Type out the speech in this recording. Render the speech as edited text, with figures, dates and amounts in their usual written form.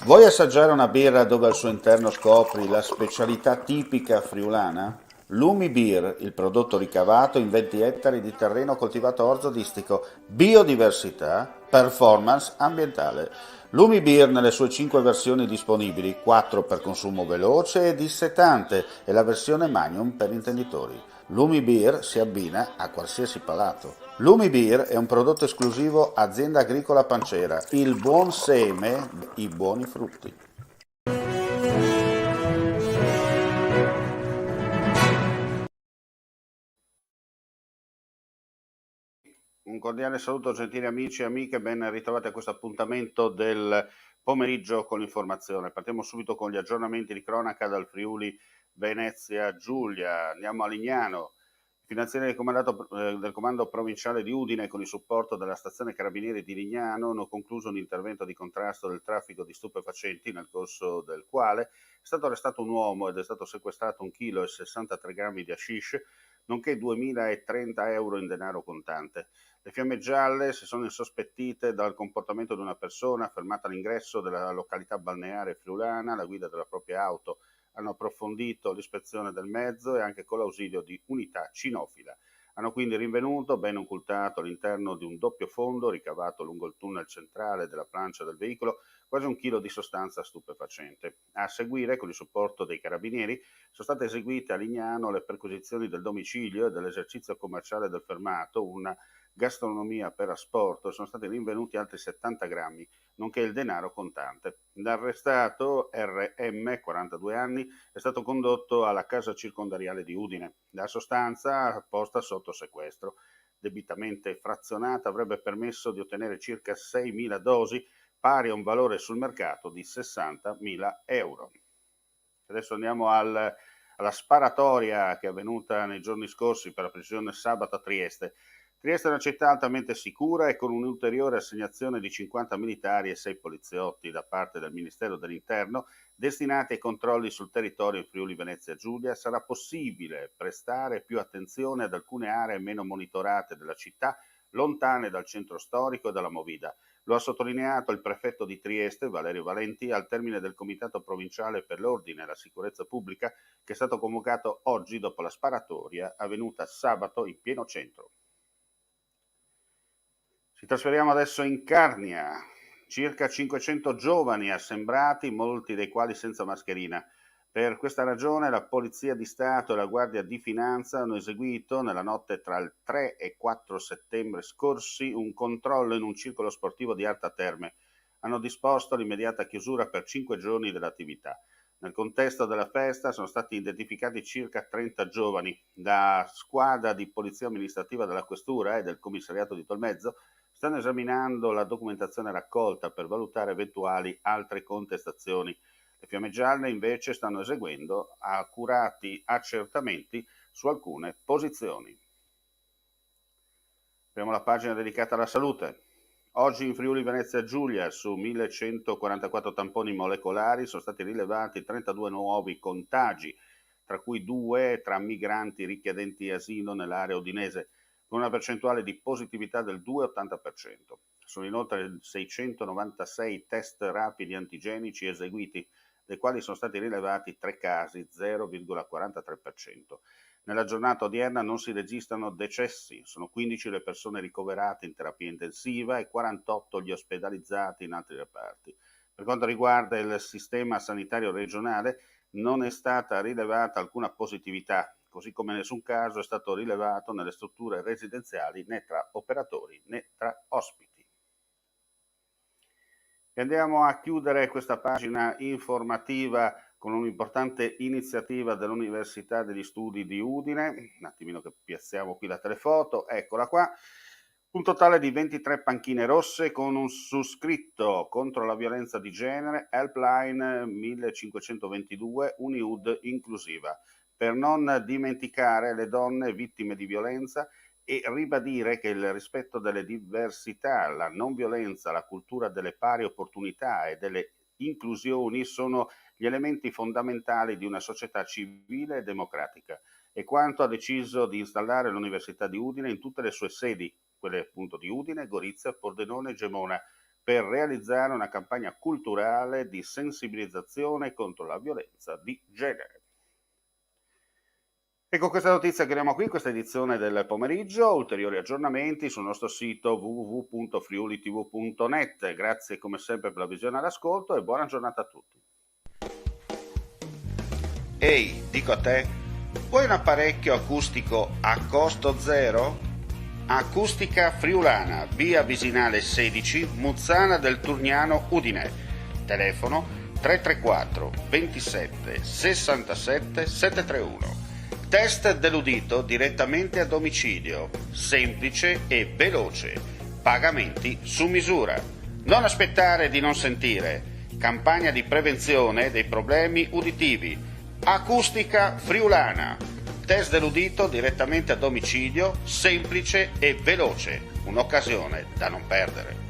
Vuoi assaggiare una birra dove al suo interno scopri la specialità tipica friulana? Lumi Beer, il prodotto ricavato in 20 ettari di terreno coltivato orzodistico, biodiversità, performance ambientale. Lumi Beer nelle sue 5 versioni disponibili, 4 per consumo veloce e dissetante e la versione Magnum per intenditori. Lumi Beer si abbina a qualsiasi palato. Lumi Beer è un prodotto esclusivo Azienda Agricola Pancera, il buon seme, i buoni frutti. Un cordiale saluto gentili amici e amiche, ben ritrovati a questo appuntamento del pomeriggio con l'informazione. Partiamo subito con gli aggiornamenti di cronaca dal Friuli Venezia Giulia. Andiamo a Lignano. I finanzieri del comando provinciale di Udine con il supporto della stazione Carabinieri di Lignano hanno concluso un intervento di contrasto del traffico di stupefacenti nel corso del quale è stato arrestato un uomo ed è stato sequestrato 1,63 kg di hashish nonché 2.030 euro in denaro contante. Le fiamme gialle si sono insospettite dal comportamento di una persona fermata all'ingresso della località balneare friulana alla guida della propria auto. Hanno approfondito l'ispezione del mezzo e anche con l'ausilio di unità cinofila. Hanno quindi rinvenuto, ben occultato all'interno di un doppio fondo ricavato lungo il tunnel centrale della plancia del veicolo, quasi 1 chilo di sostanza stupefacente. A seguire, con il supporto dei carabinieri, sono state eseguite a Lignano le perquisizioni del domicilio e dell'esercizio commerciale del fermato, una gastronomia per asporto, sono stati rinvenuti altri 70 grammi, nonché il denaro contante. L'arrestato RM, 42 anni, è stato condotto alla casa circondariale di Udine. La sostanza posta sotto sequestro, debitamente frazionata, avrebbe permesso di ottenere circa 6.000 dosi, pari a un valore sul mercato di 60.000 euro. Adesso andiamo alla sparatoria che è avvenuta nei giorni scorsi, per la precisione sabato a Trieste. Trieste è una città altamente sicura e con un'ulteriore assegnazione di 50 militari e 6 poliziotti da parte del Ministero dell'Interno destinati ai controlli sul territorio in Friuli Venezia Giulia sarà possibile prestare più attenzione ad alcune aree meno monitorate della città, lontane dal centro storico e dalla movida. Lo ha sottolineato il prefetto di Trieste, Valerio Valenti, al termine del Comitato Provinciale per l'Ordine e la Sicurezza Pubblica, che è stato convocato oggi dopo la sparatoria avvenuta sabato in pieno centro. Ci trasferiamo adesso in Carnia. Circa 500 giovani assembrati, molti dei quali senza mascherina. Per questa ragione la Polizia di Stato e la Guardia di Finanza hanno eseguito nella notte tra il 3 e 4 settembre scorsi un controllo in un circolo sportivo di Arta Terme. Hanno disposto l'immediata chiusura per 5 giorni dell'attività. Nel contesto della festa sono stati identificati circa 30 giovani. La squadra di polizia amministrativa della Questura e del Commissariato di Tolmezzo stanno esaminando la documentazione raccolta per valutare eventuali altre contestazioni. Le Fiamme Gialle invece stanno eseguendo accurati accertamenti su alcune posizioni. Apriamo la pagina dedicata alla salute. Oggi in Friuli Venezia Giulia su 1144 tamponi molecolari sono stati rilevati 32 nuovi contagi, tra cui 2 tra migranti richiedenti asilo nell'area udinese, con una percentuale di positività del 2,80%. Sono inoltre 696 test rapidi antigenici eseguiti, dei quali sono stati rilevati 3 casi, 0,43%. Nella giornata odierna non si registrano decessi, sono 15 le persone ricoverate in terapia intensiva e 48 gli ospedalizzati in altri reparti. Per quanto riguarda il sistema sanitario regionale, non è stata rilevata alcuna positività, così come nessun caso è stato rilevato nelle strutture residenziali né tra operatori né tra ospiti. E andiamo a chiudere questa pagina informativa con un'importante iniziativa dell'Università degli Studi di Udine. Un attimino che piazziamo qui la telefoto, eccola qua. Un totale di 23 panchine rosse con un suscritto contro la violenza di genere, Helpline 1522, Uniud inclusiva, per non dimenticare le donne vittime di violenza e ribadire che il rispetto delle diversità, la non violenza, la cultura delle pari opportunità e delle inclusioni sono gli elementi fondamentali di una società civile e democratica. E quanto ha deciso di installare l'Università di Udine in tutte le sue sedi, quelle appunto di Udine, Gorizia, Pordenone e Gemona, per realizzare una campagna culturale di sensibilizzazione contro la violenza di genere. E con questa notizia chiudiamo qui questa edizione del pomeriggio. Ulteriori aggiornamenti sul nostro sito www.friulitv.net. Grazie come sempre per la visione e l'ascolto e buona giornata a tutti. Ehi, dico a te, vuoi un apparecchio acustico a costo zero? Acustica Friulana, via Visinale 16, Muzzana del Turniano, Udine. Telefono 334 27 67 731. Test dell'udito direttamente a domicilio, semplice e veloce. Pagamenti su misura. Non aspettare di non sentire. Campagna di prevenzione dei problemi uditivi. Acustica Friulana. Test dell'udito direttamente a domicilio, semplice e veloce. Un'occasione da non perdere.